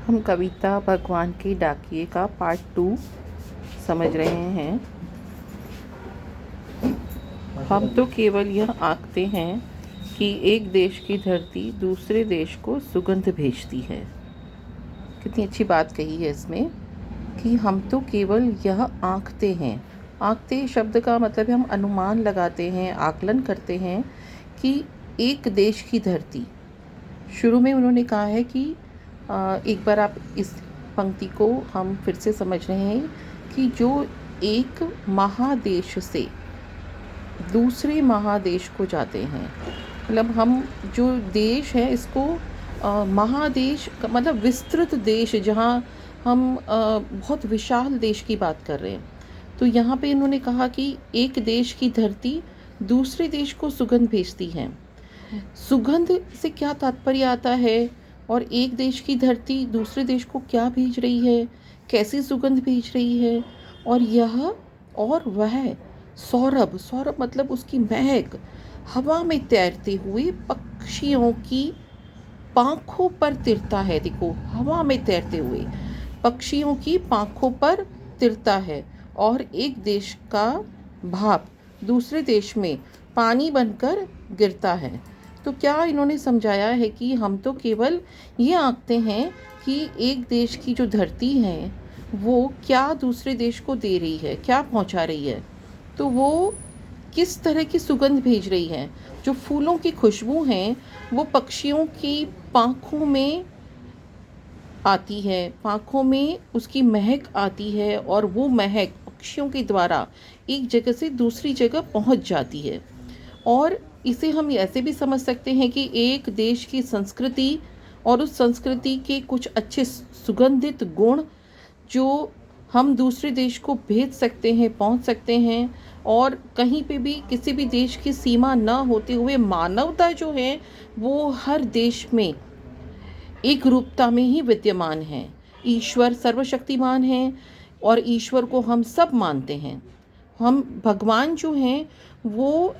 हम कविता भगवान के डाकिए का पार्ट 2 समझ रहे हैं। हम तो केवल यह आंकते हैं कि एक देश की धरती दूसरे देश को सुगंध भेजती है। कितनी अच्छी बात कही है इसमें कि हम तो केवल यह आंकते हैं। आंकते शब्द का मतलब है हम अनुमान लगाते हैं, आकलन करते हैं कि एक देश की धरती। शुरू में उन्होंने कहा है कि एक बार आप इस पंक्ति को हम फिर से समझ रहे हैं कि जो एक महादेश से दूसरे महादेश को जाते हैं, मतलब हम जो देश है इसको महादेश मतलब विस्तृत देश, जहाँ हम बहुत विशाल देश की बात कर रहे हैं। तो यहाँ पे इन्होंने कहा कि एक देश की धरती दूसरे देश को सुगंध भेजती है। सुगंध से क्या तात्पर्य आता है और एक देश की धरती दूसरे देश को क्या भेज रही है, कैसी सुगंध भेज रही है। और यह और वह सौरभ, सौरभ मतलब उसकी महक, हवा में तैरते हुए पक्षियों की पाँखों पर तिरता है। देखो, हवा में तैरते हुए पक्षियों की पाँखों पर तिरता है और एक देश का भाप दूसरे देश में पानी बनकर गिरता है। तो क्या इन्होंने समझाया है कि हम तो केवल ये आंकते हैं कि एक देश की जो धरती है वो क्या दूसरे देश को दे रही है, क्या पहुंचा रही है, तो वो किस तरह की सुगंध भेज रही है। जो फूलों की खुशबू हैं वो पक्षियों की पाँखों में आती है, पाँखों में उसकी महक आती है और वो महक पक्षियों के द्वारा एक जगह से दूसरी जगह पहुंच जाती है। और इसे हम ऐसे भी समझ सकते हैं कि एक देश की संस्कृति और उस संस्कृति के कुछ अच्छे सुगंधित गुण जो हम दूसरे देश को भेज सकते हैं, पहुंच सकते हैं। और कहीं पे भी किसी भी देश की सीमा न होते हुए मानवता जो है वो हर देश में एक रूपता में ही विद्यमान है। ईश्वर सर्वशक्तिमान है और ईश्वर को हम सब मानते हैं। हम भगवान जो हैं वो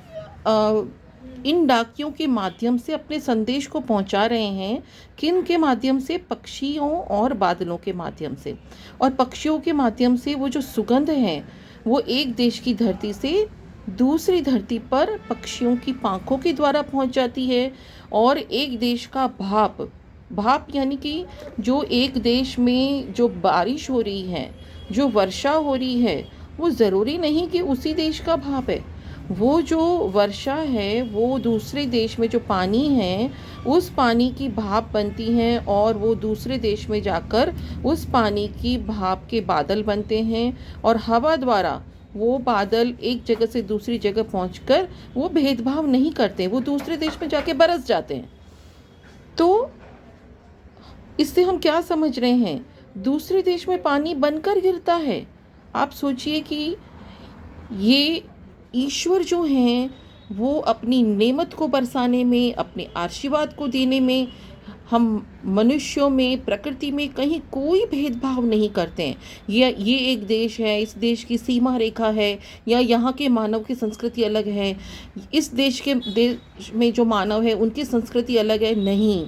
इन डाकियों के माध्यम से अपने संदेश को पहुंचा रहे हैं। किन के माध्यम से? पक्षियों और बादलों के माध्यम से। और पक्षियों के माध्यम से वो जो सुगंध है वो एक देश की धरती से दूसरी धरती पर पक्षियों की पाँखों के द्वारा पहुंच जाती है। और एक देश का भाप, भाप यानी कि जो एक देश में जो बारिश हो रही है, जो वर्षा हो रही है, वो ज़रूरी नहीं कि उसी देश का भाप है। वो जो वर्षा है वो दूसरे देश में जो पानी है उस पानी की भाप बनती है और वो दूसरे देश में जाकर उस पानी की भाप के बादल बनते हैं। और हवा द्वारा वो बादल एक जगह से दूसरी जगह पहुंचकर वो भेदभाव नहीं करते, वो दूसरे देश में जाके बरस जाते हैं। तो इससे हम क्या समझ रहे हैं? दूसरे देश में पानी बनकर गिरता है। आप सोचिए कि ये ईश्वर जो हैं वो अपनी नेमत को बरसाने में, अपने आशीर्वाद को देने में हम मनुष्यों में, प्रकृति में कहीं कोई भेदभाव नहीं करते हैं। ये एक देश है, इस देश की सीमा रेखा है, या यहाँ के मानव की संस्कृति अलग है, इस देश में जो मानव है उनकी संस्कृति अलग है। नहीं,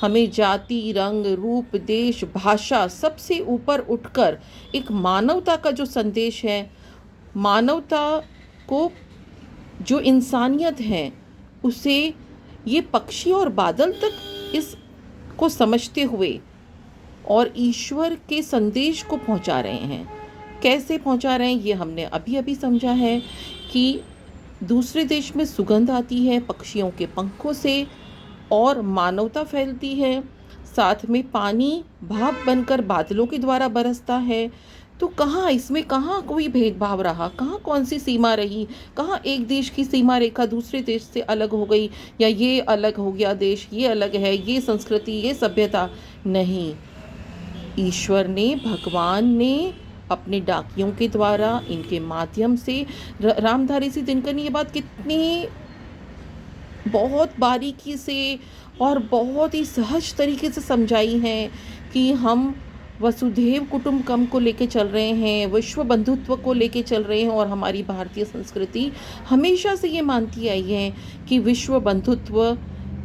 हमें जाति, रंग, रूप, देश, भाषा सबसे ऊपर उठकर एक मानवता का जो संदेश है, मानवता को जो इंसानियत है उसे ये पक्षी और बादल तक इस को समझते हुए और ईश्वर के संदेश को पहुंचा रहे हैं। कैसे पहुंचा रहे हैं ये हमने अभी अभी समझा है कि दूसरे देश में सुगंध आती है पक्षियों के पंखों से और मानवता फैलती है। साथ में पानी भाप बनकर बादलों के द्वारा बरसता है। तो कहाँ इसमें, कहाँ कोई भेदभाव रहा, कहाँ कौन सी सीमा रही, कहाँ एक देश की सीमा रेखा दूसरे देश से अलग हो गई, या ये अलग हो गया देश, ये अलग है, ये संस्कृति, ये सभ्यता। नहीं, ईश्वर ने, भगवान ने अपने डाकियों के द्वारा, इनके माध्यम से, रामधारी सिंह दिनकर ने ये बात कितनी बहुत बारीकी से और बहुत ही सहज तरीके से समझाई है कि हम वसुधैव कुटुंबकम को लेके चल रहे हैं, विश्व बंधुत्व को लेके चल रहे हैं। और हमारी भारतीय संस्कृति हमेशा से ये मानती आई है कि विश्व बंधुत्व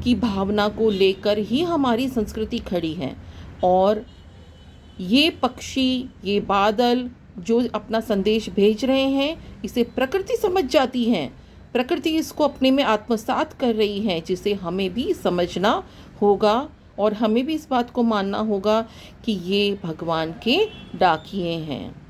की भावना को लेकर ही हमारी संस्कृति खड़ी है। और ये पक्षी, ये बादल जो अपना संदेश भेज रहे हैं, इसे प्रकृति समझ जाती है। प्रकृति इसको अपने में आत्मसात कर रही है, जिसे हमें भी समझना होगा और हमें भी इस बात को मानना होगा कि ये भगवान के डाकिए हैं।